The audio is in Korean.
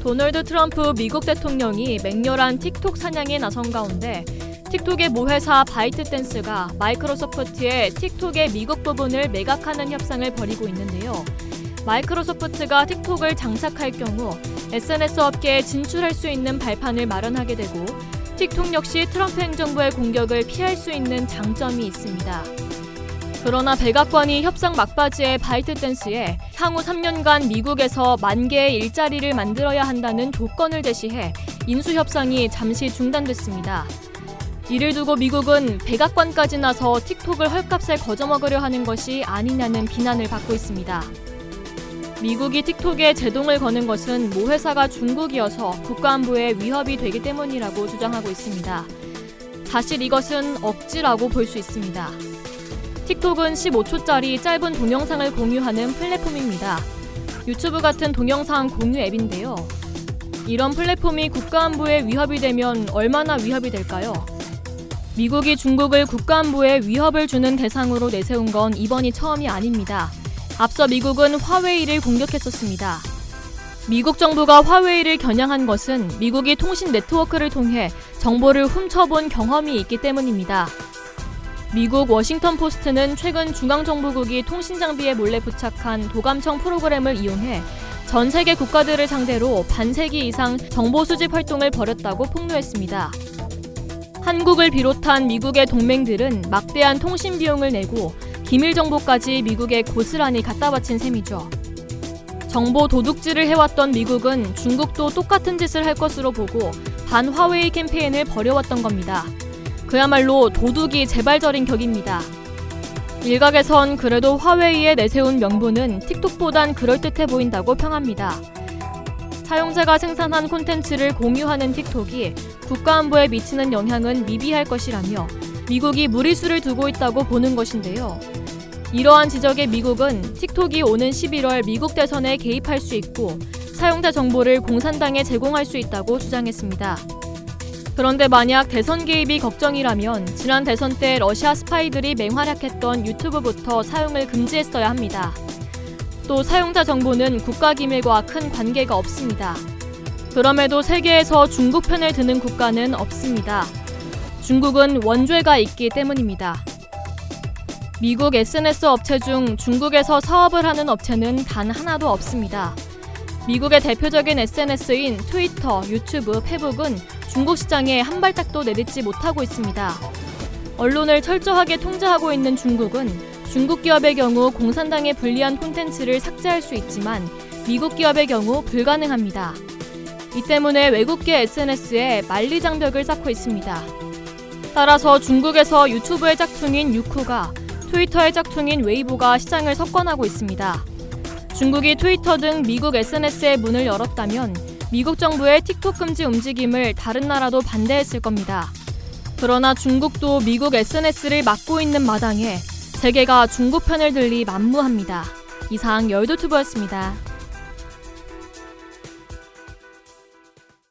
도널드 트럼프 미국 대통령이 맹렬한 틱톡 사냥에 나선 가운데 틱톡의 모회사 바이트댄스가 마이크로소프트의 틱톡의 미국 부분을 매각하는 협상을 벌이고 있는데요. 마이크로소프트가 틱톡을 장착할 경우 SNS 업계에 진출할 수 있는 발판을 마련하게 되고 틱톡 역시 트럼프 행정부의 공격을 피할 수 있는 장점이 있습니다. 그러나 백악관이 협상 막바지의 바이트댄스에 향후 3년간 미국에서 10,000개의 일자리를 만들어야 한다는 조건을 제시해 인수협상이 잠시 중단됐습니다. 이를 두고 미국은 백악관까지 나서 틱톡을 헐값에 거저먹으려 하는 것이 아니냐는 비난을 받고 있습니다. 미국이 틱톡에 제동을 거는 것은 모 회사가 중국이어서 국가안보에 위협이 되기 때문이라고 주장하고 있습니다. 사실 이것은 억지라고 볼 수 있습니다. 틱톡은 15초짜리 짧은 동영상을 공유하는 플랫폼입니다. 유튜브 같은 동영상 공유 앱인데요. 이런 플랫폼이 국가안보에 위협이 되면 얼마나 위협이 될까요? 미국이 중국을 국가안보에 위협을 주는 대상으로 내세운 건 이번이 처음이 아닙니다. 앞서 미국은 화웨이를 공격했었습니다. 미국 정부가 화웨이를 겨냥한 것은 미국이 통신 네트워크를 통해 정보를 훔쳐본 경험이 있기 때문입니다. 미국 워싱턴 포스트는 최근 중앙정보국이 통신 장비에 몰래 부착한 도감청 프로그램을 이용해 전 세계 국가들을 상대로 반세기 이상 정보 수집 활동을 벌였다고 폭로했습니다. 한국을 비롯한 미국의 동맹들은 막대한 통신 비용을 내고 기밀 정보까지 미국에 고스란히 갖다 바친 셈이죠. 정보 도둑질을 해왔던 미국은 중국도 똑같은 짓을 할 것으로 보고 반 화웨이 캠페인을 벌여왔던 겁니다. 그야말로 도둑이 재발절인 격입니다. 일각에선 그래도 화웨이에 내세운 명분은 틱톡보단 그럴듯해 보인다고 평합니다. 사용자가 생산한 콘텐츠를 공유하는 틱톡이 국가안보에 미치는 영향은 미비할 것이라며 미국이 무리수를 두고 있다고 보는 것인데요. 이러한 지적에 미국은 틱톡이 오는 11월 미국 대선에 개입할 수 있고 사용자 정보를 공산당에 제공할 수 있다고 주장했습니다. 그런데 만약 대선 개입이 걱정이라면 지난 대선 때 러시아 스파이들이 맹활약했던 유튜브부터 사용을 금지했어야 합니다. 또 사용자 정보는 국가기밀과 큰 관계가 없습니다. 그럼에도 세계에서 중국 편을 드는 국가는 없습니다. 중국은 원죄가 있기 때문입니다. 미국 SNS 업체 중 중국에서 사업을 하는 업체는 단 하나도 없습니다. 미국의 대표적인 SNS인 트위터, 유튜브, 페북은 중국 시장에 한 발짝도 내딛지 못하고 있습니다. 언론을 철저하게 통제하고 있는 중국은 중국 기업의 경우 공산당에 불리한 콘텐츠를 삭제할 수 있지만 미국 기업의 경우 불가능합니다. 이 때문에 외국계 SNS에 만리장벽을 쌓고 있습니다. 따라서 중국에서 유튜브의 짝퉁인 유쿠가 트위터의 짝퉁인 웨이보가 시장을 석권하고 있습니다. 중국이 트위터 등 미국 SNS의 문을 열었다면 미국 정부의 틱톡 금지 움직임을 다른 나라도 반대했을 겁니다. 그러나 중국도 미국 SNS를 막고 있는 마당에 세계가 중국 편을 들리 만무합니다. 이상 열도튜버였습니다.